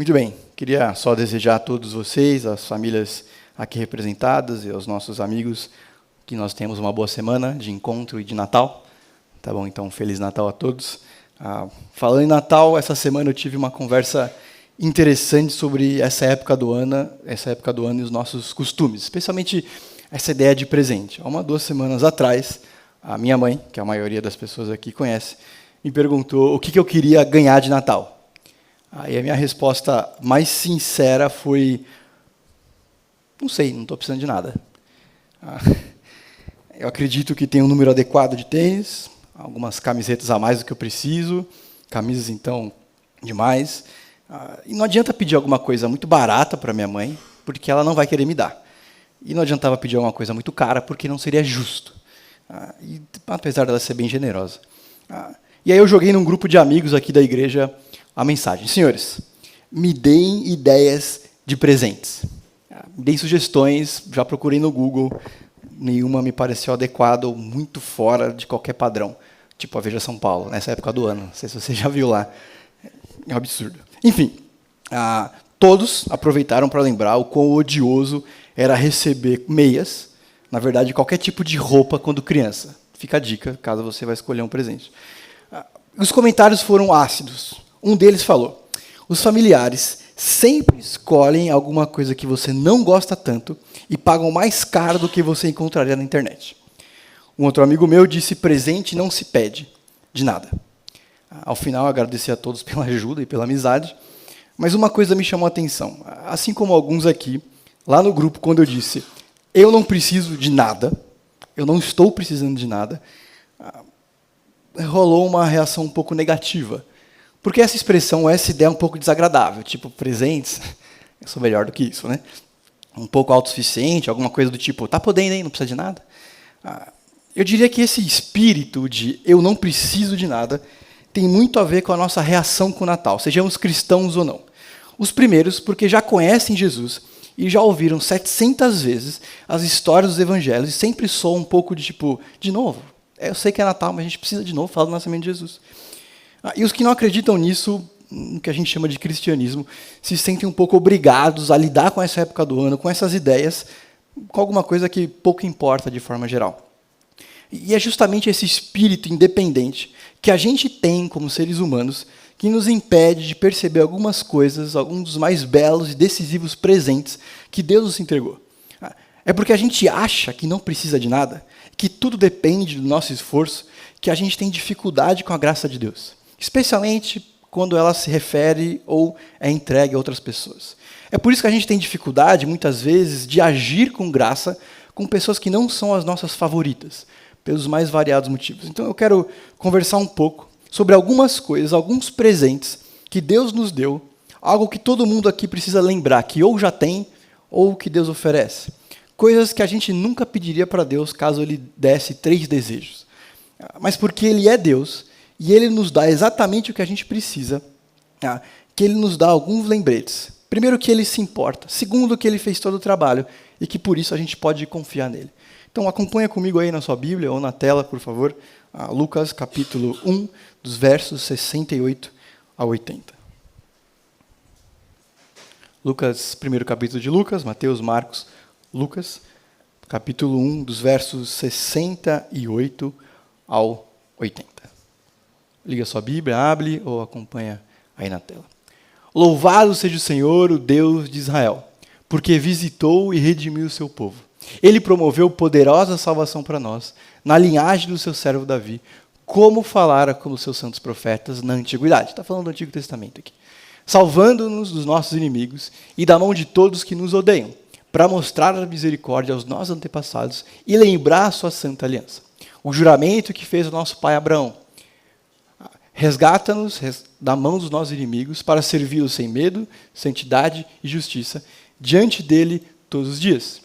Muito bem, queria só desejar a todos vocês, as famílias aqui representadas e aos nossos amigos, que nós tenhamos uma boa semana de encontro e de Natal. Tá bom? Então, Feliz Natal a todos. Falando em Natal, essa semana eu tive uma conversa interessante sobre essa época do ano e os nossos costumes, especialmente essa ideia de presente. Há 2 semanas atrás, a minha mãe, que a maioria das pessoas aqui conhece, me perguntou o que eu queria ganhar de Natal. Aí a minha resposta mais sincera foi: não sei, não estou precisando de nada. Eu acredito que tem um número adequado de tênis, algumas camisetas a mais do que eu preciso, camisas, então, demais. E não adianta pedir alguma coisa muito barata para minha mãe, porque ela não vai querer me dar. E não adiantava pedir alguma coisa muito cara, porque não seria justo. Apesar dela ser bem generosa. E aí eu joguei num grupo de amigos aqui da igreja a mensagem: senhores, me deem ideias de presentes. Me deem sugestões, já procurei no Google, nenhuma me pareceu adequada ou muito fora de qualquer padrão. Tipo a Veja São Paulo, nessa época do ano. Não sei se você já viu lá. É um absurdo. Enfim, todos aproveitaram para lembrar o quão odioso era receber meias, na verdade, qualquer tipo de roupa quando criança. Fica a dica, caso você vá escolher um presente. Os comentários foram ácidos. Um deles falou: os familiares sempre escolhem alguma coisa que você não gosta tanto e pagam mais caro do que você encontraria na internet. Um outro amigo meu disse: presente não se pede de nada. Ao final, agradeci a todos pela ajuda e pela amizade, mas uma coisa me chamou a atenção. Assim como alguns aqui, lá no grupo, quando eu disse: eu não preciso de nada, eu não estou precisando de nada, rolou uma reação um pouco negativa. Porque essa expressão, essa ideia é um pouco desagradável, tipo, presentes, eu sou melhor do que isso, né? Um pouco autossuficiente, alguma coisa do tipo, tá podendo, hein? Não precisa de nada. Eu diria que esse espírito de eu não preciso de nada tem muito a ver com a nossa reação com o Natal, sejamos cristãos ou não. Os primeiros, porque já conhecem Jesus e já ouviram 700 vezes as histórias dos evangelhos e sempre soam um pouco de tipo, de novo, eu sei que é Natal, mas a gente precisa de novo falar do nascimento de Jesus. E os que não acreditam nisso, no que a gente chama de cristianismo, se sentem um pouco obrigados a lidar com essa época do ano, com essas ideias, com alguma coisa que pouco importa de forma geral. E é justamente esse espírito independente que a gente tem como seres humanos que nos impede de perceber algumas coisas, alguns dos mais belos e decisivos presentes que Deus nos entregou. É porque a gente acha que não precisa de nada, que tudo depende do nosso esforço, que a gente tem dificuldade com a graça de Deus. Especialmente quando ela se refere ou é entregue a outras pessoas. É por isso que a gente tem dificuldade, muitas vezes, de agir com graça com pessoas que não são as nossas favoritas, pelos mais variados motivos. Então eu quero conversar um pouco sobre algumas coisas, alguns presentes que Deus nos deu, algo que todo mundo aqui precisa lembrar, que ou já tem, ou que Deus oferece. Coisas que a gente nunca pediria para Deus caso Ele desse 3 desejos. Mas porque Ele é Deus, e Ele nos dá exatamente o que a gente precisa, que Ele nos dá alguns lembretes. Primeiro, que Ele se importa. Segundo, que Ele fez todo o trabalho e que, por isso, a gente pode confiar nele. Então, acompanha comigo aí na sua Bíblia ou na tela, por favor, Lucas, capítulo 1, dos versos 68 a 80. Lucas, primeiro capítulo de Lucas, Mateus, Marcos, Lucas, capítulo 1, dos versos 68 ao 80. Liga a sua Bíblia, abre ou acompanha aí na tela. Louvado seja o Senhor, o Deus de Israel, porque visitou e redimiu o seu povo. Ele promoveu poderosa salvação para nós, na linhagem do seu servo Davi, como falara com os seus santos profetas na antiguidade. Está falando do Antigo Testamento aqui. Salvando-nos dos nossos inimigos e da mão de todos que nos odeiam, para mostrar a misericórdia aos nossos antepassados e lembrar a sua santa aliança. O juramento que fez o nosso pai Abraão. Resgata-nos da mão dos nossos inimigos para servi-lo sem medo, santidade e justiça, diante dele todos os dias.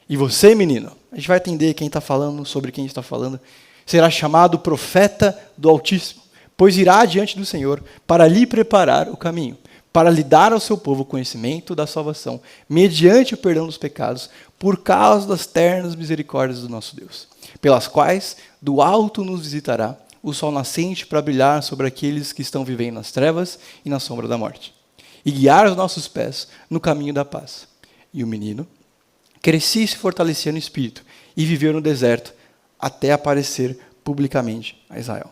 E você, menino, a gente vai entender quem está falando, sobre quem está falando, será chamado profeta do Altíssimo, pois irá diante do Senhor para lhe preparar o caminho, para lhe dar ao seu povo o conhecimento da salvação, mediante o perdão dos pecados, por causa das ternas misericórdias do nosso Deus, pelas quais do alto nos visitará o sol nascente para brilhar sobre aqueles que estão vivendo nas trevas e na sombra da morte, e guiar os nossos pés no caminho da paz. E o menino crescia e se fortalecia no espírito e viveu no deserto até aparecer publicamente a Israel.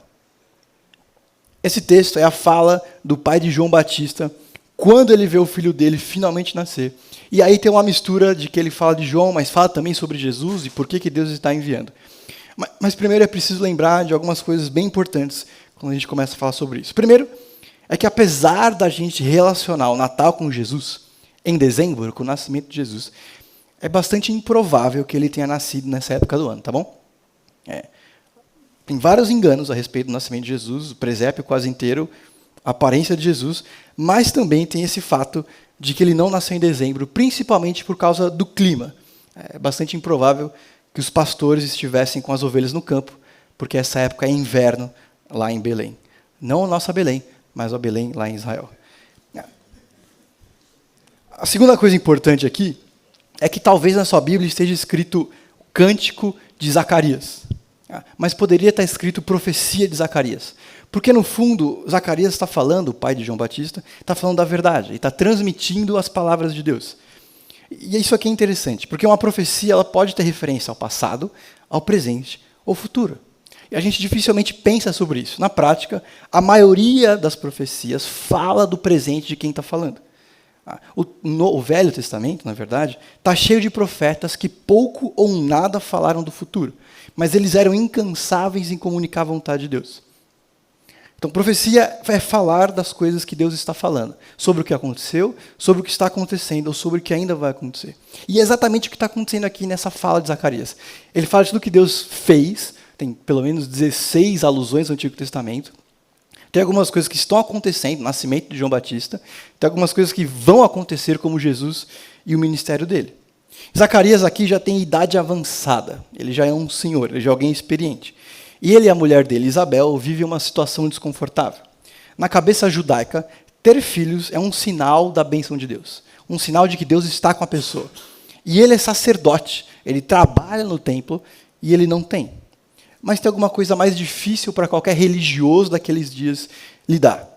Esse texto é a fala do pai de João Batista quando ele vê o filho dele finalmente nascer. E aí tem uma mistura de que ele fala de João, mas fala também sobre Jesus e por que Deus está enviando. Mas primeiro é preciso lembrar de algumas coisas bem importantes quando a gente começa a falar sobre isso. Primeiro, é que apesar da gente relacionar o Natal com Jesus, em dezembro, com o nascimento de Jesus, é bastante improvável que ele tenha nascido nessa época do ano, tá bom? Tem vários enganos a respeito do nascimento de Jesus, o presépio quase inteiro, a aparência de Jesus, mas também tem esse fato de que ele não nasceu em dezembro, principalmente por causa do clima. É bastante improvável que os pastores estivessem com as ovelhas no campo, porque essa época é inverno lá em Belém. Não a nossa Belém, mas a Belém lá em Israel. A segunda coisa importante aqui é que talvez na sua Bíblia esteja escrito Cântico de Zacarias, mas poderia estar escrito Profecia de Zacarias. Porque, no fundo, Zacarias está falando, o pai de João Batista, está falando da verdade, e está transmitindo as palavras de Deus. E isso aqui é interessante, porque uma profecia ela pode ter referência ao passado, ao presente ou futuro. E a gente dificilmente pensa sobre isso. Na prática, a maioria das profecias fala do presente de quem está falando. O Velho Testamento, na verdade, está cheio de profetas que pouco ou nada falaram do futuro, mas eles eram incansáveis em comunicar a vontade de Deus. Então, profecia é falar das coisas que Deus está falando, sobre o que aconteceu, sobre o que está acontecendo ou sobre o que ainda vai acontecer. E é exatamente o que está acontecendo aqui nessa fala de Zacarias. Ele fala de tudo que Deus fez, tem pelo menos 16 alusões ao Antigo Testamento. Tem algumas coisas que estão acontecendo, o nascimento de João Batista, tem algumas coisas que vão acontecer, como Jesus e o ministério dele. Zacarias aqui já tem idade avançada, ele já é um senhor, ele já é alguém experiente. E ele e a mulher dele, Isabel, vivem uma situação desconfortável. Na cabeça judaica, ter filhos é um sinal da bênção de Deus. Um sinal de que Deus está com a pessoa. E ele é sacerdote, ele trabalha no templo e ele não tem. Mas tem alguma coisa mais difícil para qualquer religioso daqueles dias lidar.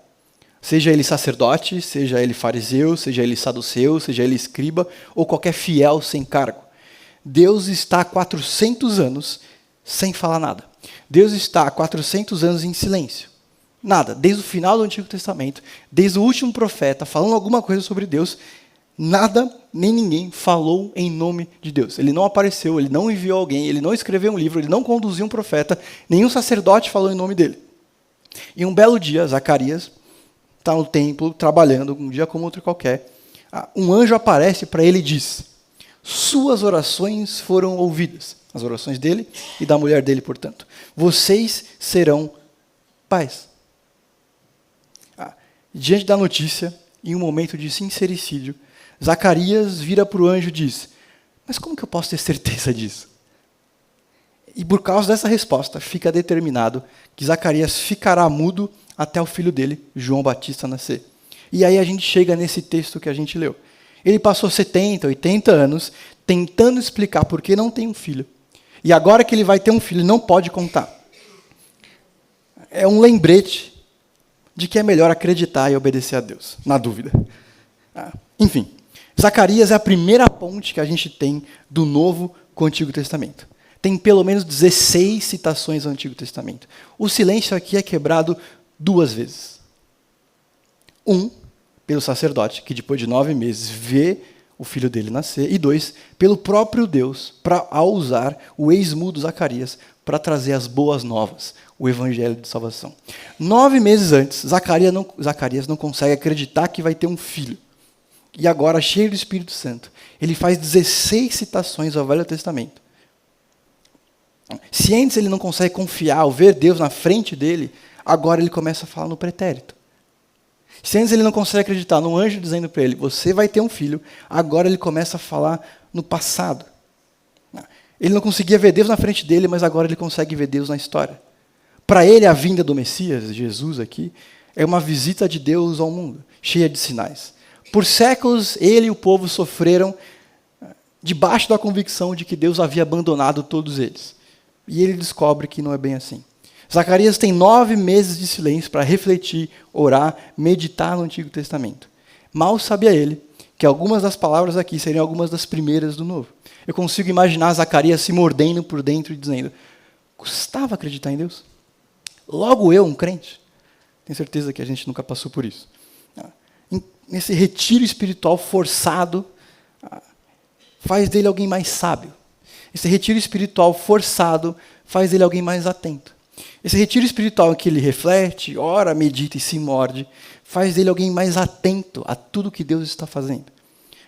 Seja ele sacerdote, seja ele fariseu, seja ele saduceu, seja ele escriba, ou qualquer fiel sem cargo. Deus está há 400 anos sem falar nada. Deus está há 400 anos em silêncio. Nada. Desde o final do Antigo Testamento, desde o último profeta falando alguma coisa sobre Deus, nada, nem ninguém falou em nome de Deus. Ele não apareceu, ele não enviou alguém, ele não escreveu um livro, ele não conduziu um profeta, nenhum sacerdote falou em nome dele. E um belo dia, Zacarias está no templo, trabalhando, um dia como outro qualquer. Um anjo aparece para ele e diz: suas orações foram ouvidas. As orações dele e da mulher dele, portanto. Vocês serão pais. Diante da notícia, em um momento de sincericídio, Zacarias vira para o anjo e diz: mas como que eu posso ter certeza disso? E por causa dessa resposta, fica determinado que Zacarias ficará mudo até o filho dele, João Batista, nascer. E aí a gente chega nesse texto que a gente leu. Ele passou 70, 80 anos tentando explicar por que não tem um filho. E agora que ele vai ter um filho, ele não pode contar. É um lembrete de que é melhor acreditar e obedecer a Deus, na dúvida. Enfim, Zacarias é a primeira ponte que a gente tem do Novo com o Antigo Testamento. Tem pelo menos 16 citações ao Antigo Testamento. O silêncio aqui é quebrado 2 vezes. Pelo sacerdote, que depois de 9 meses vê o filho dele nascer. E 2, pelo próprio Deus, ao usar o ex-mudo Zacarias para trazer as boas novas, o evangelho de salvação. 9 meses antes, Zacarias não consegue acreditar que vai ter um filho. E agora, cheio do Espírito Santo, ele faz 16 citações ao Velho Testamento. Se antes ele não consegue confiar ou ver Deus na frente dele, agora ele começa a falar no pretérito. Se antes ele não consegue acreditar num anjo dizendo para ele: você vai ter um filho, agora ele começa a falar no passado. Ele não conseguia ver Deus na frente dele, mas agora ele consegue ver Deus na história. Para ele, a vinda do Messias, Jesus aqui, é uma visita de Deus ao mundo, cheia de sinais. Por séculos, ele e o povo sofreram debaixo da convicção de que Deus havia abandonado todos eles. E ele descobre que não é bem assim. Zacarias tem 9 meses de silêncio para refletir, orar, meditar no Antigo Testamento. Mal sabia ele que algumas das palavras aqui seriam algumas das primeiras do Novo. Eu consigo imaginar Zacarias se mordendo por dentro e dizendo: custava acreditar em Deus? Logo eu, um crente? Tenho certeza que a gente nunca passou por isso. Nesse retiro espiritual forçado, faz dele alguém mais sábio. Esse retiro espiritual forçado faz dele alguém mais atento. Esse retiro espiritual em que ele reflete, ora, medita e se morde, faz dele alguém mais atento a tudo que Deus está fazendo.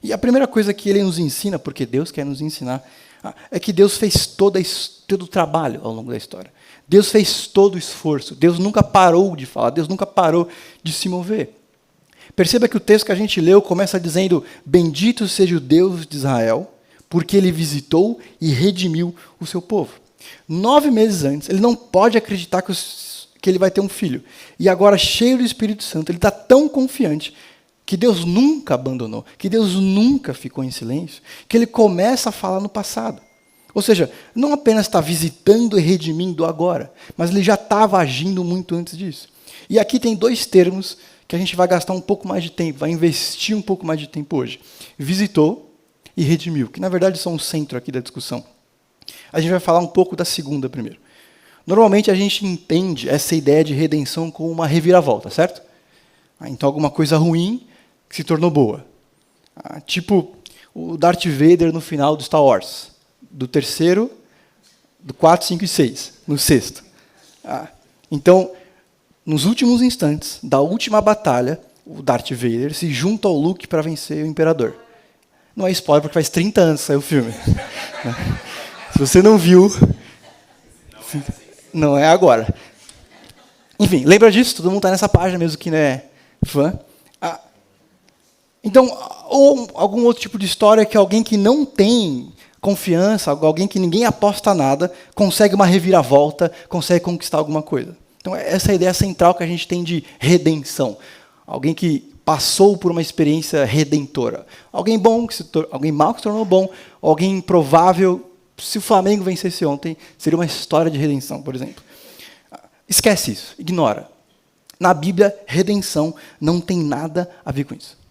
E a primeira coisa que ele nos ensina, porque Deus quer nos ensinar, é que Deus fez todo o trabalho ao longo da história. Deus fez todo o esforço. Deus nunca parou de falar. Deus nunca parou de se mover. Perceba que o texto que a gente leu começa dizendo: bendito seja o Deus de Israel, porque ele visitou e redimiu o seu povo. 9 meses antes, ele não pode acreditar que ele vai ter um filho. E agora, cheio do Espírito Santo, ele está tão confiante que Deus nunca abandonou, que Deus nunca ficou em silêncio, que ele começa a falar no passado. Ou seja, não apenas está visitando e redimindo agora, mas ele já estava agindo muito antes disso. E aqui tem 2 termos que a gente vai gastar um pouco mais de tempo, vai investir um pouco mais de tempo hoje. Visitou e redimiu, que na verdade são o centro aqui da discussão. A gente vai falar um pouco da segunda primeiro. Normalmente a gente entende essa ideia de redenção como uma reviravolta, certo? Então alguma coisa ruim que se tornou boa. Tipo o Darth Vader no final do Star Wars. Do 3º, do 4, 5 e 6, no 6º. Então, nos últimos instantes da última batalha, o Darth Vader se junta ao Luke para vencer o Imperador. Não é spoiler, porque faz 30 anos que saiu o filme. Se você não viu, não é agora. Enfim, lembra disso? Todo mundo está nessa página mesmo que não é fã. Então, ou algum outro tipo de história que alguém que não tem confiança, alguém que ninguém aposta nada, consegue uma reviravolta, consegue conquistar alguma coisa. Então, essa é a ideia central que a gente tem de redenção. Alguém que passou por uma experiência redentora. Alguém bom, alguém mau que se tornou bom, alguém improvável. Se o Flamengo vencesse ontem, seria uma história de redenção, por exemplo. Esquece isso, ignora. Na Bíblia, redenção não tem nada a ver com isso.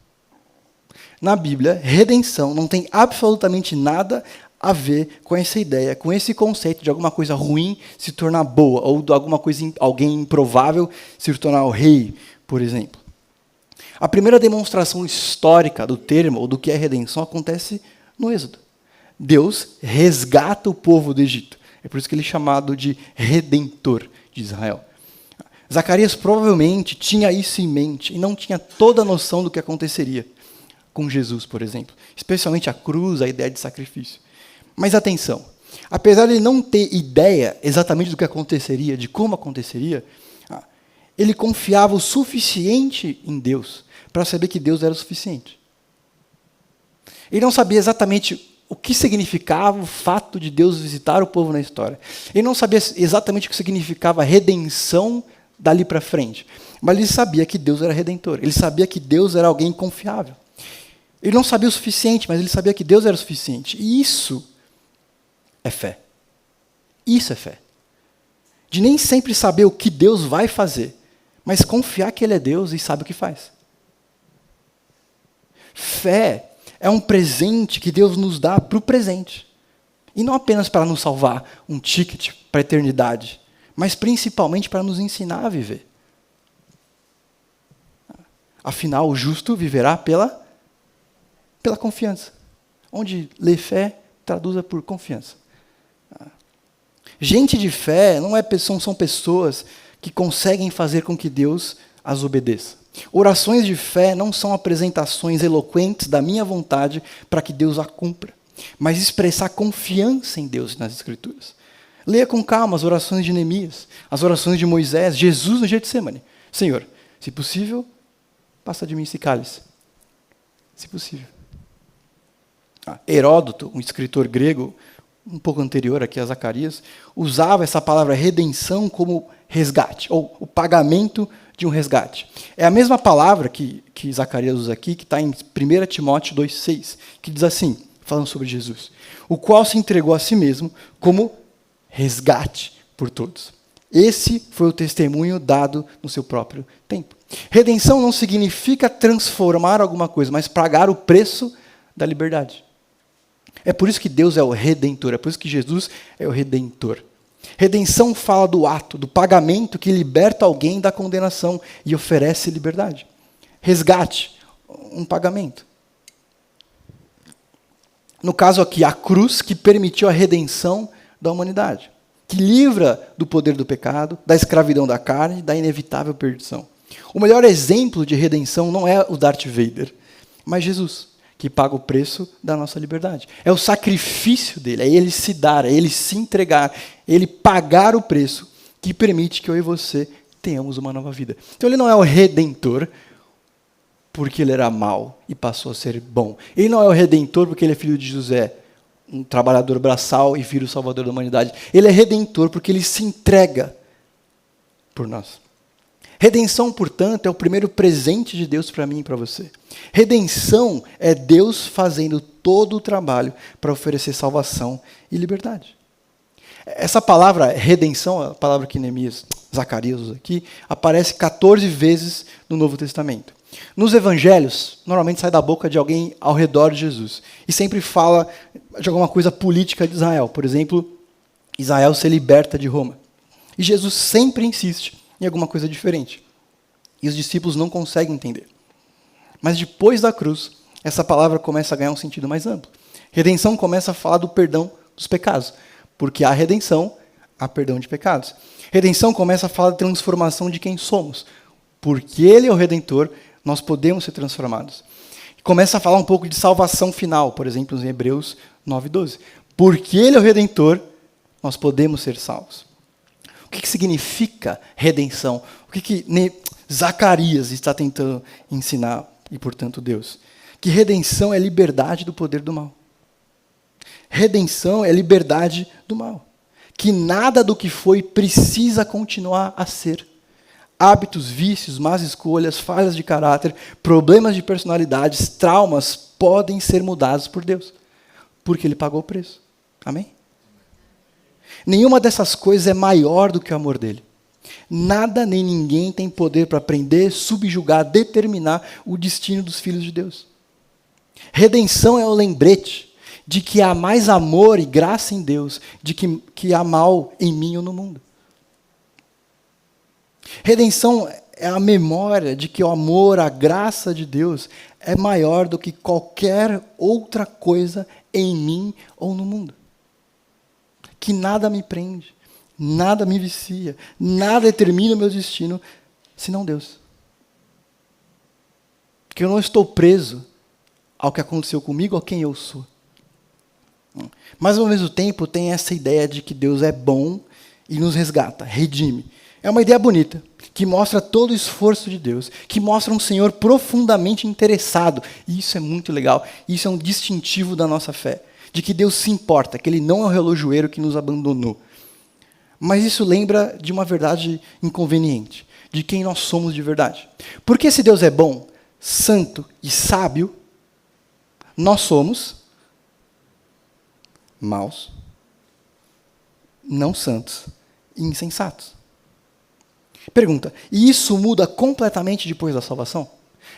Na Bíblia, redenção não tem absolutamente nada a ver com essa ideia, com esse conceito de alguma coisa ruim se tornar boa, ou de alguma coisa, alguém improvável se tornar o rei, por exemplo. A primeira demonstração histórica do termo, ou do que é redenção, acontece no Êxodo. Deus resgata o povo do Egito. É por isso que ele é chamado de Redentor de Israel. Zacarias provavelmente tinha isso em mente e não tinha toda a noção do que aconteceria com Jesus, por exemplo. Especialmente a cruz, a ideia de sacrifício. Mas atenção, apesar de ele não ter ideia exatamente do que aconteceria, de como aconteceria, ele confiava o suficiente em Deus para saber que Deus era o suficiente. Ele não sabia exatamente o que significava o fato de Deus visitar o povo na história. Ele não sabia exatamente o que significava a redenção dali para frente. Mas ele sabia que Deus era redentor. Ele sabia que Deus era alguém confiável. Ele não sabia o suficiente, mas ele sabia que Deus era o suficiente. E isso é fé. Isso é fé. De nem sempre saber o que Deus vai fazer, mas confiar que Ele é Deus e sabe o que faz. Fé é um presente que Deus nos dá para o presente. E não apenas para nos salvar um ticket para a eternidade, mas principalmente para nos ensinar a viver. Afinal, o justo viverá pela confiança. Onde lê fé, traduza por confiança. Gente de fé são pessoas que conseguem fazer com que Deus as obedeça. Orações de fé não são apresentações eloquentes da minha vontade para que Deus a cumpra, mas expressar confiança em Deus nas Escrituras. Leia com calma as orações de Neemias, as orações de Moisés, Jesus no Getsemane. Senhor, se possível, passa de mim esse cálice. Se possível. Heródoto, um escritor grego, um pouco anterior aqui a Zacarias, usava essa palavra redenção como resgate, ou o pagamento de um resgate. É a mesma palavra que Zacarias usa aqui, que está em 1 Timóteo 2,6, que diz assim, falando sobre Jesus, o qual se entregou a si mesmo como resgate por todos. Esse foi o testemunho dado no seu próprio tempo. Redenção não significa transformar alguma coisa, mas pagar o preço da liberdade. É por isso que Deus é o Redentor, é por isso que Jesus é o Redentor. Redenção fala do ato, do pagamento que liberta alguém da condenação e oferece liberdade. Resgate, um pagamento. No caso aqui, a cruz que permitiu a redenção da humanidade, que livra do poder do pecado, da escravidão da carne, da inevitável perdição. O melhor exemplo de redenção não é o Darth Vader, mas Jesus, que paga o preço da nossa liberdade. É o sacrifício dele, é ele se dar, é ele se entregar, é ele pagar o preço que permite que eu e você tenhamos uma nova vida. Então ele não é o Redentor porque ele era mau e passou a ser bom. Ele não é o Redentor porque ele é filho de José, um trabalhador braçal e filho salvador da humanidade. Ele é Redentor porque ele se entrega por nós. Redenção, portanto, é o primeiro presente de Deus para mim e para você. Redenção é Deus fazendo todo o trabalho para oferecer salvação e liberdade. Essa palavra redenção, a palavra que Neemias, Zacarias usa aqui, aparece 14 vezes no Novo Testamento. Nos evangelhos, normalmente sai da boca de alguém ao redor de Jesus. E sempre fala de alguma coisa política de Israel. Por exemplo, Israel se liberta de Roma. E Jesus sempre insiste em alguma coisa diferente. E os discípulos não conseguem entender. Mas depois da cruz, essa palavra começa a ganhar um sentido mais amplo. Redenção começa a falar do perdão dos pecados. Porque há redenção, há perdão de pecados. Redenção começa a falar da transformação de quem somos. Porque Ele é o Redentor, nós podemos ser transformados. Começa a falar um pouco de salvação final, por exemplo, em Hebreus 9:12. Porque Ele é o Redentor, nós podemos ser salvos. O que significa redenção? O que Zacarias está tentando ensinar, e portanto Deus? Que redenção é liberdade do poder do mal. Redenção é liberdade do mal. Que nada do que foi precisa continuar a ser. Hábitos, vícios, más escolhas, falhas de caráter, problemas de personalidades, traumas podem ser mudados por Deus. Porque Ele pagou o preço. Amém? Nenhuma dessas coisas é maior do que o amor dele. Nada nem ninguém tem poder para prender, subjugar, determinar o destino dos filhos de Deus. Redenção é o lembrete de que há mais amor e graça em Deus, de que há mal em mim ou no mundo. Redenção é a memória de que o amor, a graça de Deus é maior do que qualquer outra coisa em mim ou no mundo. Que nada me prende, nada me vicia, nada determina o meu destino, senão Deus. Porque eu não estou preso ao que aconteceu comigo, a quem eu sou. Mas, ao mesmo tempo, tem essa ideia de que Deus é bom e nos resgata, redime. É uma ideia bonita, que mostra todo o esforço de Deus, que mostra um Senhor profundamente interessado. E isso é muito legal, isso é um distintivo da nossa fé. De que Deus se importa, que Ele não é o relojoeiro que nos abandonou. Mas isso lembra de uma verdade inconveniente, de quem nós somos de verdade. Porque se Deus é bom, santo e sábio, nós somos maus, não santos e insensatos. Pergunta, e isso muda completamente depois da salvação?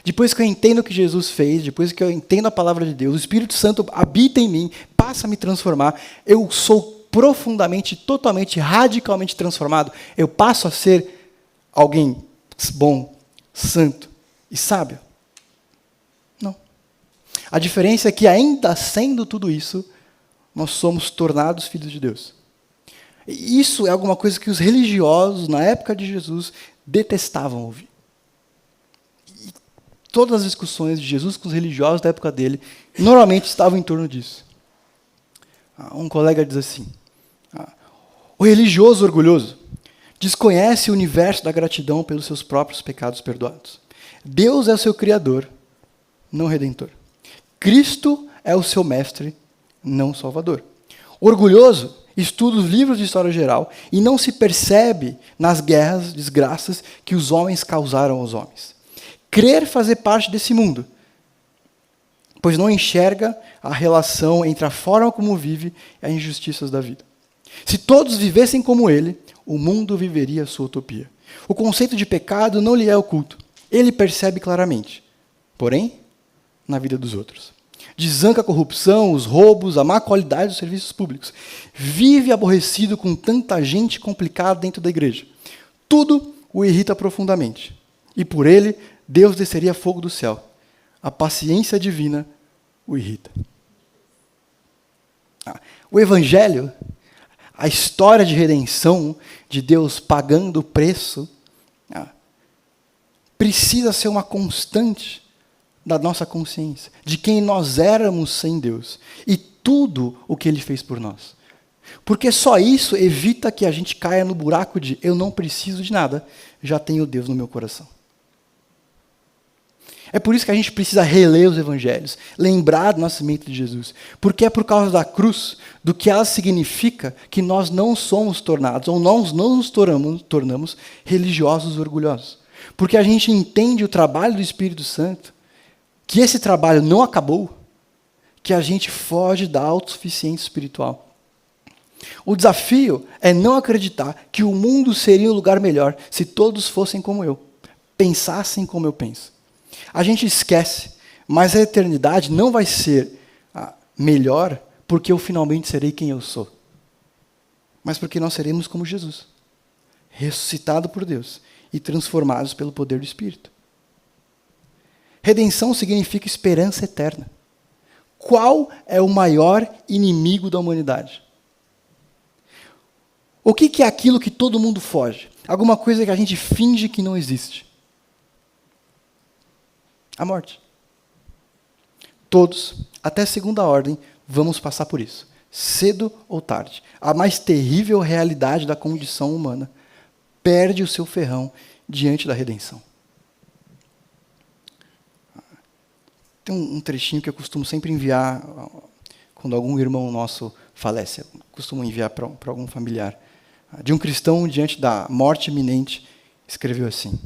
Depois que eu entendo o que Jesus fez, depois que eu entendo a palavra de Deus, o Espírito Santo habita em mim, passa a me transformar, eu sou profundamente, totalmente, radicalmente transformado, eu passo a ser alguém bom, santo e sábio? Não. A diferença é que, ainda sendo tudo isso, nós somos tornados filhos de Deus. E isso é alguma coisa que os religiosos, na época de Jesus, detestavam ouvir. Todas as discussões de Jesus com os religiosos da época dele, normalmente estavam em torno disso. Um colega diz assim, o religioso orgulhoso desconhece o universo da gratidão pelos seus próprios pecados perdoados. Deus é o seu Criador, não Redentor. Cristo é o seu mestre, não Salvador. O orgulhoso estuda os livros de história geral e não se percebe nas guerras, desgraças que os homens causaram aos homens. Crer fazer parte desse mundo, pois não enxerga a relação entre a forma como vive e as injustiças da vida. Se todos vivessem como ele, o mundo viveria a sua utopia. O conceito de pecado não lhe é oculto. Ele percebe claramente, porém, na vida dos outros. Desanca a corrupção, os roubos, a má qualidade dos serviços públicos. Vive aborrecido com tanta gente complicada dentro da igreja. Tudo o irrita profundamente. E por ele, Deus desceria fogo do céu. A paciência divina o irrita. O Evangelho, a história de redenção, de Deus pagando o preço, precisa ser uma constante da nossa consciência, de quem nós éramos sem Deus, e tudo o que Ele fez por nós. Porque só isso evita que a gente caia no buraco de eu não preciso de nada, já tenho Deus no meu coração. É por isso que a gente precisa reler os evangelhos, lembrar do nascimento de Jesus. Porque é por causa da cruz, do que ela significa, que nós não somos tornados, ou nós não nos tornamos religiosos orgulhosos. Porque a gente entende o trabalho do Espírito Santo, que esse trabalho não acabou, que a gente foge da autossuficiência espiritual. O desafio é não acreditar que o mundo seria um lugar melhor se todos fossem como eu, pensassem como eu penso. A gente esquece, mas a eternidade não vai ser melhor porque eu finalmente serei quem eu sou, mas porque nós seremos como Jesus, ressuscitado por Deus e transformados pelo poder do Espírito. Redenção significa esperança eterna. Qual é o maior inimigo da humanidade? O que é aquilo que todo mundo foge? Alguma coisa que a gente finge que não existe. A morte. Todos, até segunda ordem, vamos passar por isso. Cedo ou tarde. A mais terrível realidade da condição humana perde o seu ferrão diante da redenção. Tem um trechinho que eu costumo sempre enviar quando algum irmão nosso falece. Eu costumo enviar para algum familiar. De um cristão diante da morte iminente, escreveu assim: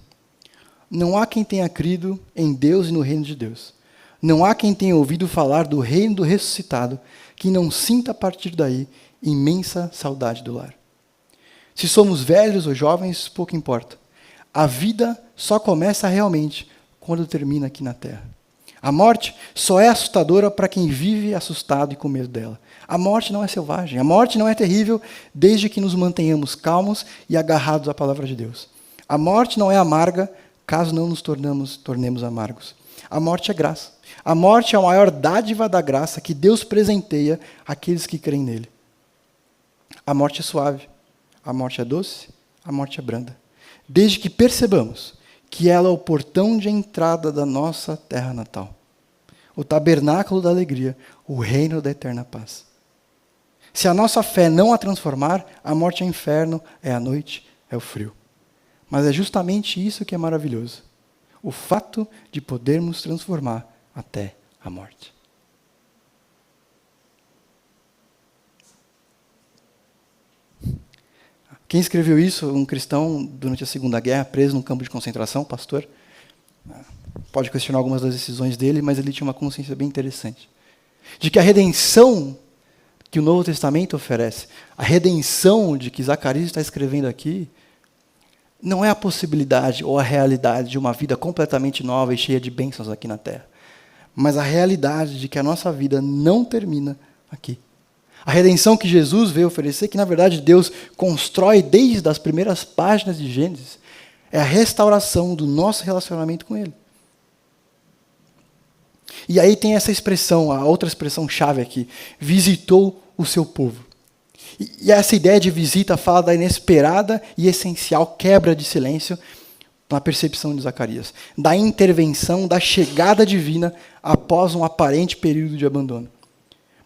não há quem tenha crido em Deus e no reino de Deus. Não há quem tenha ouvido falar do reino do ressuscitado que não sinta a partir daí imensa saudade do lar. Se somos velhos ou jovens, pouco importa. A vida só começa realmente quando termina aqui na terra. A morte só é assustadora para quem vive assustado e com medo dela. A morte não é selvagem, a morte não é terrível desde que nos mantenhamos calmos e agarrados à palavra de Deus. A morte não é amarga caso não nos tornemos amargos. A morte é graça. A morte é a maior dádiva da graça que Deus presenteia àqueles que creem nele. A morte é suave, a morte é doce, a morte é branda. Desde que percebamos que ela é o portão de entrada da nossa terra natal, o tabernáculo da alegria, o reino da eterna paz. Se a nossa fé não a transformar, a morte é o inferno, é a noite, é o frio. Mas é justamente isso que é maravilhoso, o fato de podermos transformar até a morte. Quem escreveu isso? Um cristão durante a Segunda Guerra, preso num campo de concentração, pastor. Pode questionar algumas das decisões dele, mas ele tinha uma consciência bem interessante. De que a redenção que o Novo Testamento oferece, a redenção de que Zacarias está escrevendo aqui, não é a possibilidade ou a realidade de uma vida completamente nova e cheia de bênçãos aqui na Terra, mas a realidade de que a nossa vida não termina aqui. A redenção que Jesus veio oferecer, que na verdade Deus constrói desde as primeiras páginas de Gênesis, é a restauração do nosso relacionamento com Ele. E aí tem essa expressão, a outra expressão chave aqui, visitou o seu povo. E essa ideia de visita fala da inesperada e essencial quebra de silêncio na percepção de Zacarias, da intervenção, da chegada divina após um aparente período de abandono.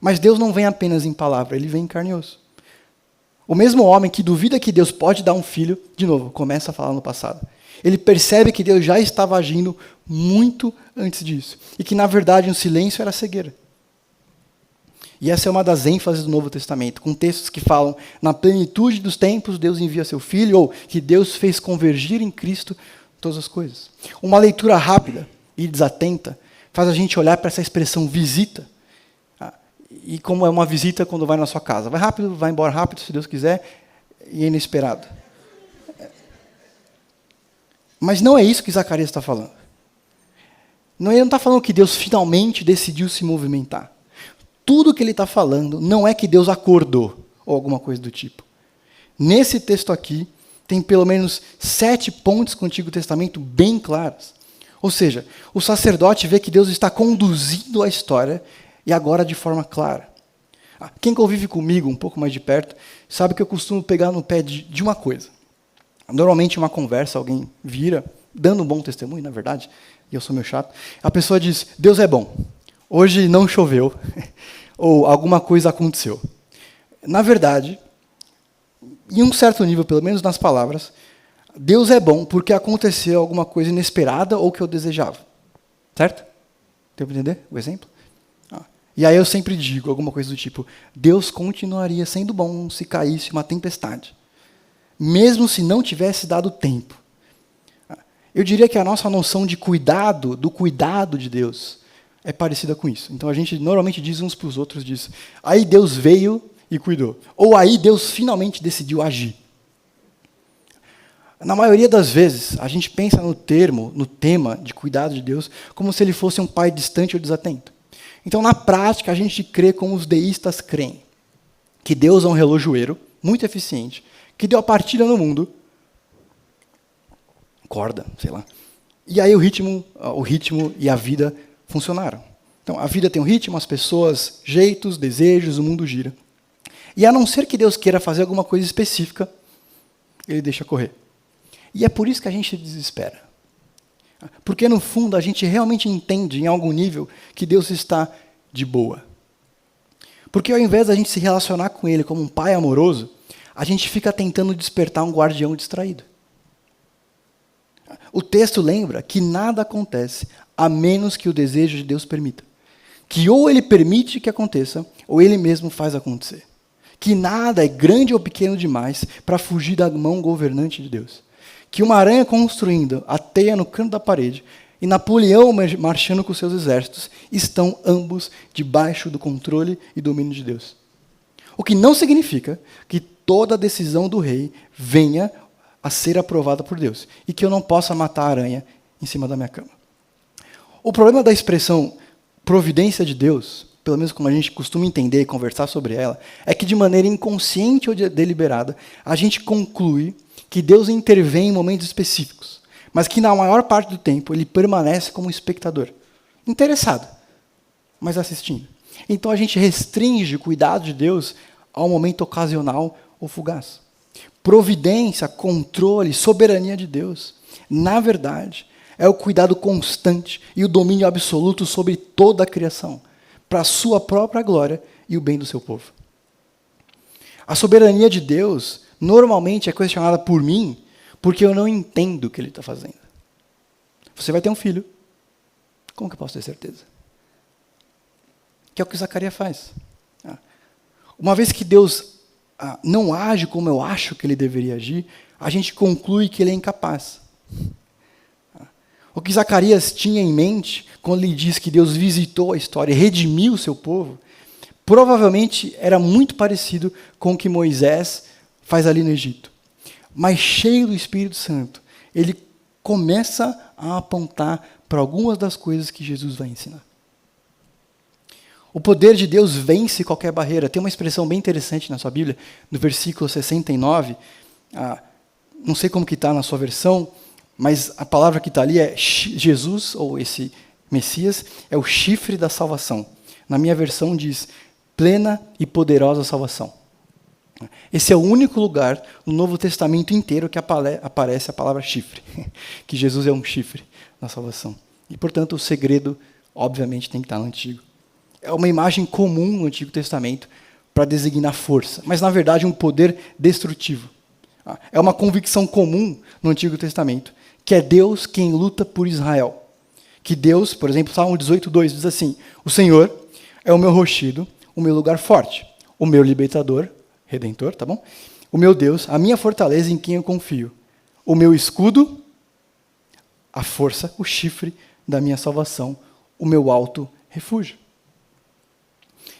Mas Deus não vem apenas em palavra, Ele vem em carne e osso. O mesmo homem que duvida que Deus pode dar um filho, de novo, começa a falar no passado. Ele percebe que Deus já estava agindo muito antes disso. E que, na verdade, o silêncio era cegueira. E essa é uma das ênfases do Novo Testamento, com textos que falam, na plenitude dos tempos, Deus envia seu Filho, ou que Deus fez convergir em Cristo todas as coisas. Uma leitura rápida e desatenta faz a gente olhar para essa expressão visita, e como é uma visita quando vai na sua casa. Vai rápido, vai embora rápido, se Deus quiser, e é inesperado. Mas não é isso que Zacarias está falando. Ele não está falando que Deus finalmente decidiu se movimentar. Tudo que ele está falando não é que Deus acordou, ou alguma coisa do tipo. Nesse texto aqui, tem pelo menos 7 pontos com o Antigo Testamento bem claros. Ou seja, o sacerdote vê que Deus está conduzindo a história, e agora de forma clara. Quem convive comigo um pouco mais de perto, sabe que eu costumo pegar no pé de uma coisa. Normalmente, uma conversa, alguém vira, dando um bom testemunho, na verdade, e eu sou meio chato, a pessoa diz, Deus é bom, hoje não choveu, ou alguma coisa aconteceu. Na verdade, em um certo nível, pelo menos nas palavras, Deus é bom porque aconteceu alguma coisa inesperada ou que eu desejava. Certo? Deu para entender o exemplo? E aí eu sempre digo alguma coisa do tipo, Deus continuaria sendo bom se caísse uma tempestade, mesmo se não tivesse dado tempo. Eu diria que a nossa noção de cuidado, do cuidado de Deus, é parecida com isso. Então a gente normalmente diz uns para os outros, diz, aí Deus veio e cuidou. Ou aí Deus finalmente decidiu agir. Na maioria das vezes, a gente pensa no tema de cuidado de Deus, como se ele fosse um pai distante ou desatento. Então, na prática, a gente crê como os deístas creem, que Deus é um relojoeiro, muito eficiente, que deu a partida no mundo, corda, sei lá, e aí o ritmo e a vida funcionaram. Então, a vida tem um ritmo, as pessoas, jeitos, desejos, o mundo gira. E a não ser que Deus queira fazer alguma coisa específica, ele deixa correr. E é por isso que a gente desespera. Porque, no fundo, a gente realmente entende, em algum nível, que Deus está de boa. Porque, ao invés da gente se relacionar com Ele como um pai amoroso, a gente fica tentando despertar um guardião distraído. O texto lembra que nada acontece a menos que o desejo de Deus permita. Que ou Ele permite que aconteça, ou Ele mesmo faz acontecer. Que nada é grande ou pequeno demais para fugir da mão governante de Deus. Que uma aranha construindo a teia no canto da parede e Napoleão marchando com seus exércitos estão ambos debaixo do controle e domínio de Deus. O que não significa que toda decisão do rei venha a ser aprovada por Deus e que eu não possa matar a aranha em cima da minha cama. O problema da expressão providência de Deus, pelo menos como a gente costuma entender e conversar sobre ela, é que de maneira inconsciente ou deliberada, a gente conclui que Deus intervém em momentos específicos, mas que na maior parte do tempo ele permanece como espectador, interessado, mas assistindo. Então a gente restringe o cuidado de Deus a um momento ocasional ou fugaz. Providência, controle, soberania de Deus, na verdade, é o cuidado constante e o domínio absoluto sobre toda a criação, para a sua própria glória e o bem do seu povo. A soberania de Deus normalmente é questionada por mim porque eu não entendo o que Ele está fazendo. Você vai ter um filho. Como que eu posso ter certeza? Que é o que Zacarias faz. Uma vez que Deus não age como eu acho que Ele deveria agir, a gente conclui que Ele é incapaz. O que Zacarias tinha em mente, quando ele diz que Deus visitou a história e redimiu o seu povo, provavelmente era muito parecido com o que Moisés faz ali no Egito. Mas cheio do Espírito Santo, ele começa a apontar para algumas das coisas que Jesus vai ensinar. O poder de Deus vence qualquer barreira. Tem uma expressão bem interessante na sua Bíblia, no versículo 69, não sei como que está na sua versão, mas a palavra que está ali é Jesus, ou esse Messias, é o chifre da salvação. Na minha versão diz, plena e poderosa salvação. Esse é o único lugar no Novo Testamento inteiro que aparece a palavra chifre, que Jesus é um chifre na salvação. E, portanto, o segredo, obviamente, tem que estar no Antigo. É uma imagem comum no Antigo Testamento para designar força, mas, na verdade, um poder destrutivo. É uma convicção comum no Antigo Testamento, que é Deus quem luta por Israel. Que Deus, por exemplo, Salmo 18:2 diz assim, o Senhor é o meu rochedo, o meu lugar forte, o meu libertador, Redentor, tá bom? O meu Deus, a minha fortaleza em quem eu confio. O meu escudo, a força, o chifre da minha salvação, o meu alto refúgio.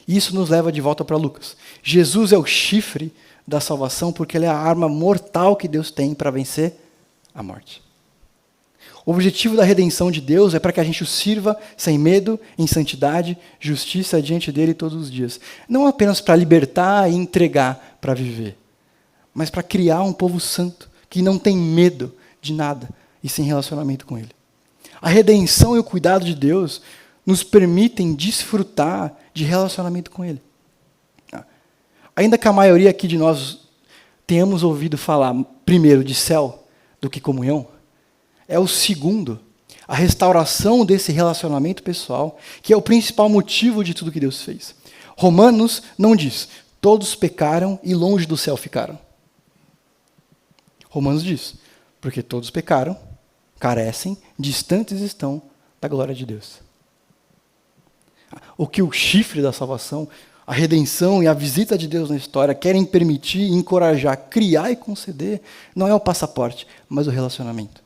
E isso nos leva de volta para Lucas. Jesus é o chifre da salvação porque ele é a arma mortal que Deus tem para vencer a morte. O objetivo da redenção de Deus é para que a gente o sirva sem medo, em santidade, justiça diante dele todos os dias. Não apenas para libertar e entregar para viver, mas para criar um povo santo, que não tem medo de nada e sem relacionamento com ele. A redenção e o cuidado de Deus nos permitem desfrutar de relacionamento com ele. Ainda que a maioria aqui de nós tenhamos ouvido falar primeiro de céu do que comunhão, é o segundo, a restauração desse relacionamento pessoal, que é o principal motivo de tudo que Deus fez. Romanos não diz, todos pecaram e longe do céu ficaram. Romanos diz, porque todos pecaram, carecem, distantes estão da glória de Deus. O que o chifre da salvação, a redenção e a visita de Deus na história querem permitir, encorajar, criar e conceder, não é o passaporte, mas o relacionamento.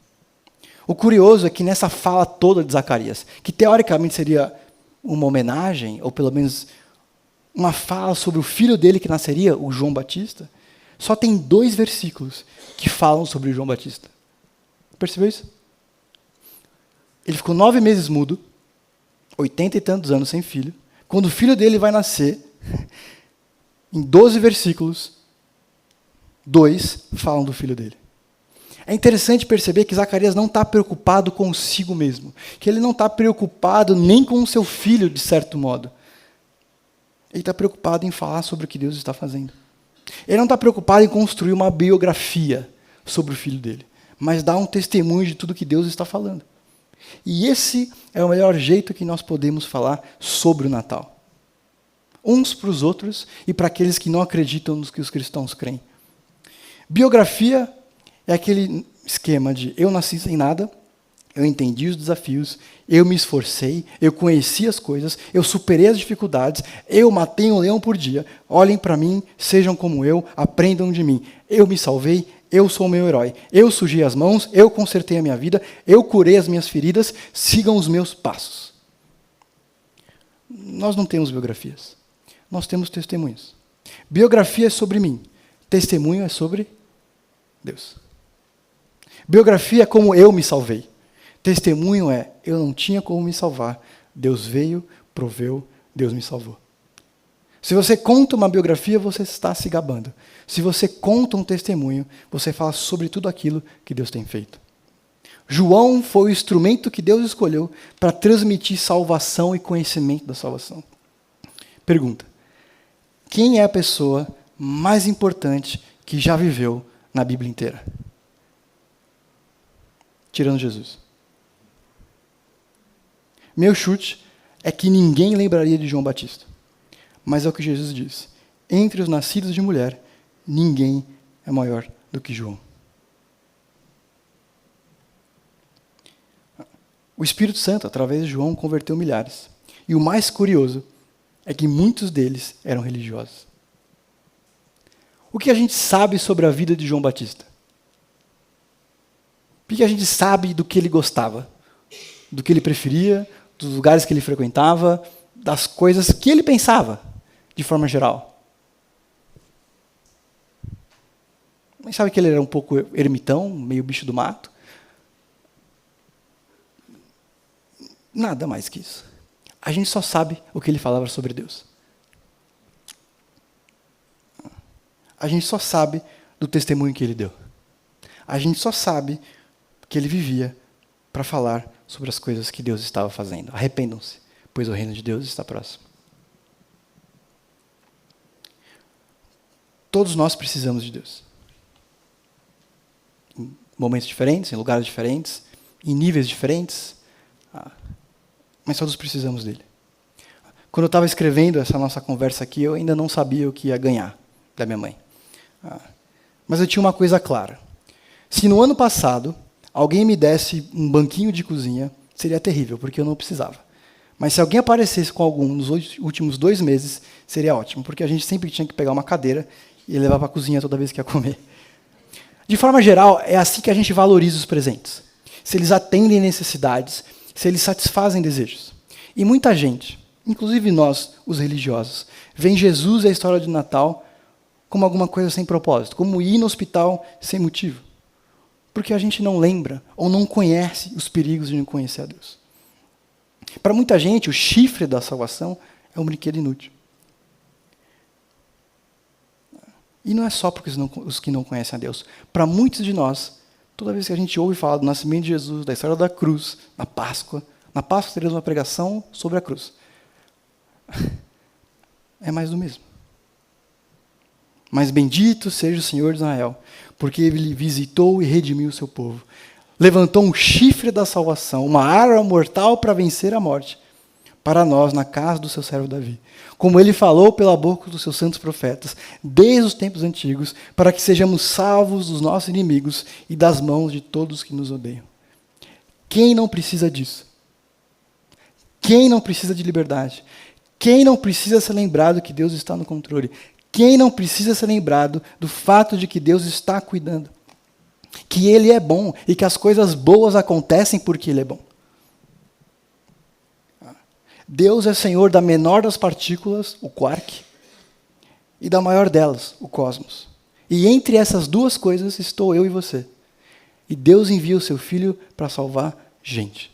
O curioso é que nessa fala toda de Zacarias, que teoricamente seria uma homenagem, ou pelo menos uma fala sobre o filho dele que nasceria, o João Batista, só tem 2 versículos que falam sobre o João Batista. Percebeu isso? Ele ficou 9 meses mudo, 80 e tantos anos sem filho. Quando o filho dele vai nascer, em 12 versículos, 2 falam do filho dele. É interessante perceber que Zacarias não está preocupado consigo mesmo, que ele não está preocupado nem com o seu filho, de certo modo. Ele está preocupado em falar sobre o que Deus está fazendo. Ele não está preocupado em construir uma biografia sobre o filho dele, mas dar um testemunho de tudo que Deus está falando. E esse é o melhor jeito que nós podemos falar sobre o Natal. Uns para os outros e para aqueles que não acreditam nos que os cristãos creem. Biografia é aquele esquema de eu nasci sem nada, eu entendi os desafios, eu me esforcei, eu conheci as coisas, eu superei as dificuldades, eu matei um leão por dia, olhem para mim, sejam como eu, aprendam de mim. Eu me salvei, eu sou o meu herói, eu sujei as mãos, eu consertei a minha vida, eu curei as minhas feridas, sigam os meus passos. Nós não temos biografias, nós temos testemunhos. Biografia é sobre mim, testemunho é sobre Deus. Biografia é como eu me salvei. Testemunho é, eu não tinha como me salvar. Deus veio, proveu, Deus me salvou. Se você conta uma biografia, você está se gabando. Se você conta um testemunho, você fala sobre tudo aquilo que Deus tem feito. João foi o instrumento que Deus escolheu para transmitir salvação e conhecimento da salvação. Pergunta: quem é a pessoa mais importante que já viveu na Bíblia inteira? Tirando Jesus. Meu chute é que ninguém lembraria de João Batista. Mas é o que Jesus diz. Entre os nascidos de mulher, ninguém é maior do que João. O Espírito Santo, através de João, converteu milhares. E o mais curioso é que muitos deles eram religiosos. O que a gente sabe sobre a vida de João Batista? O que a gente sabe do que ele gostava? Do que ele preferia? Dos lugares que ele frequentava? Das coisas que ele pensava, de forma geral? Mas sabe que ele era um pouco ermitão, meio bicho do mato? Nada mais que isso. A gente só sabe o que ele falava sobre Deus. A gente só sabe do testemunho que ele deu. A gente só sabe que ele vivia para falar sobre as coisas que Deus estava fazendo. Arrependam-se, pois o reino de Deus está próximo. Todos nós precisamos de Deus. Em momentos diferentes, em lugares diferentes, em níveis diferentes, mas todos precisamos dele. Quando eu estava escrevendo essa nossa conversa aqui, eu ainda não sabia o que ia ganhar da minha mãe. Mas eu tinha uma coisa clara. Se no ano passado alguém me desse um banquinho de cozinha, seria terrível, porque eu não precisava. Mas se alguém aparecesse com algum nos últimos 2 meses, seria ótimo, porque a gente sempre tinha que pegar uma cadeira e levar para a cozinha toda vez que ia comer. De forma geral, é assim que a gente valoriza os presentes. Se eles atendem necessidades, se eles satisfazem desejos. E muita gente, inclusive nós, os religiosos, veem Jesus e a história de Natal como alguma coisa sem propósito, como ir no hospital sem motivo. Porque a gente não lembra ou não conhece os perigos de não conhecer a Deus. Para muita gente, o chifre da salvação é um brinquedo inútil. E não é só porque os que não conhecem a Deus. Para muitos de nós, toda vez que a gente ouve falar do nascimento de Jesus, da história da cruz, na Páscoa teremos uma pregação sobre a cruz. É mais do mesmo. Mas bendito seja o Senhor de Israel, porque Ele visitou e redimiu o seu povo. Levantou um chifre da salvação, uma arma mortal para vencer a morte, para nós na casa do seu servo Davi. Como Ele falou pela boca dos seus santos profetas, desde os tempos antigos, para que sejamos salvos dos nossos inimigos e das mãos de todos que nos odeiam. Quem não precisa disso? Quem não precisa de liberdade? Quem não precisa ser lembrado que Deus está no controle? Quem não precisa ser lembrado do fato de que Deus está cuidando? Que Ele é bom e que as coisas boas acontecem porque Ele é bom. Deus é Senhor da menor das partículas, o quark, e da maior delas, o cosmos. E entre essas duas coisas estou eu e você. E Deus envia o seu Filho para salvar gente.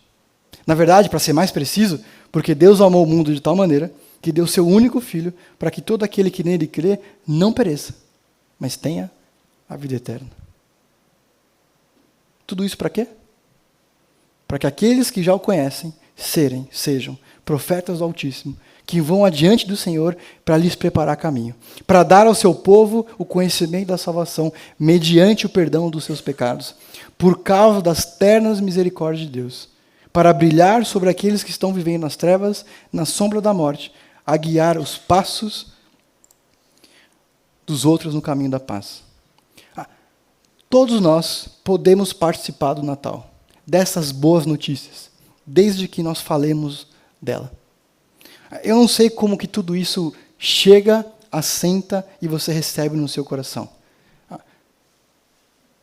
Na verdade, para ser mais preciso, porque Deus amou o mundo de tal maneira que deu seu único Filho para que todo aquele que nele crê não pereça, mas tenha a vida eterna. Tudo isso para quê? Para que aqueles que já o conhecem sejam profetas do Altíssimo, que vão adiante do Senhor para lhes preparar caminho, para dar ao seu povo o conhecimento da salvação mediante o perdão dos seus pecados, por causa das ternas misericórdias de Deus, para brilhar sobre aqueles que estão vivendo nas trevas, na sombra da morte, a guiar os passos dos outros no caminho da paz. Todos nós podemos participar do Natal, dessas boas notícias, desde que nós falemos dela. Eu não sei como que tudo isso chega, assenta e você recebe no seu coração.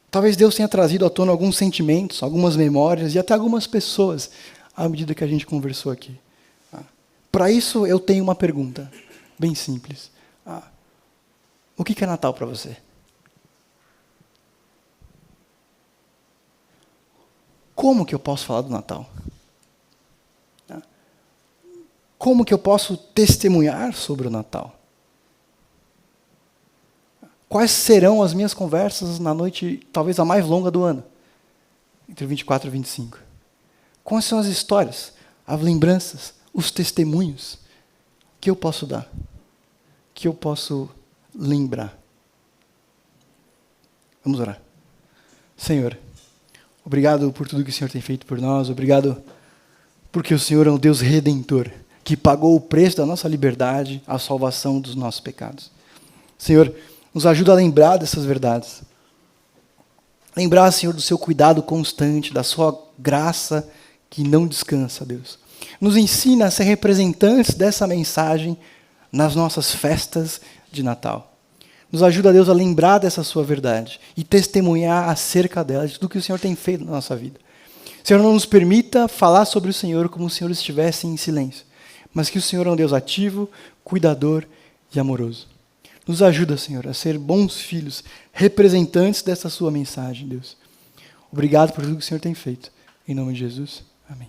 Talvez Deus tenha trazido à tona alguns sentimentos, algumas memórias e até algumas pessoas à medida que a gente conversou aqui. Para isso eu tenho uma pergunta, bem simples. O que é Natal para você? Como que eu posso falar do Natal? Como que eu posso testemunhar sobre o Natal? Quais serão as minhas conversas na noite, talvez a mais longa do ano, entre 24 e 25? Quais são as histórias, as lembranças, os testemunhos que eu posso dar, que eu posso lembrar? Vamos orar. Senhor, obrigado por tudo que o Senhor tem feito por nós, obrigado porque o Senhor é um Deus redentor, que pagou o preço da nossa liberdade, a salvação dos nossos pecados. Senhor, nos ajuda a lembrar dessas verdades. Lembrar, Senhor, do seu cuidado constante, da sua graça que não descansa, Deus. Nos ensina a ser representantes dessa mensagem nas nossas festas de Natal. Nos ajuda, Deus, a lembrar dessa sua verdade e testemunhar acerca dela, de tudo que o Senhor tem feito na nossa vida. Senhor, não nos permita falar sobre o Senhor como se o Senhor estivesse em silêncio, mas que o Senhor é um Deus ativo, cuidador e amoroso. Nos ajuda, Senhor, a ser bons filhos, representantes dessa sua mensagem, Deus. Obrigado por tudo que o Senhor tem feito. Em nome de Jesus, amém.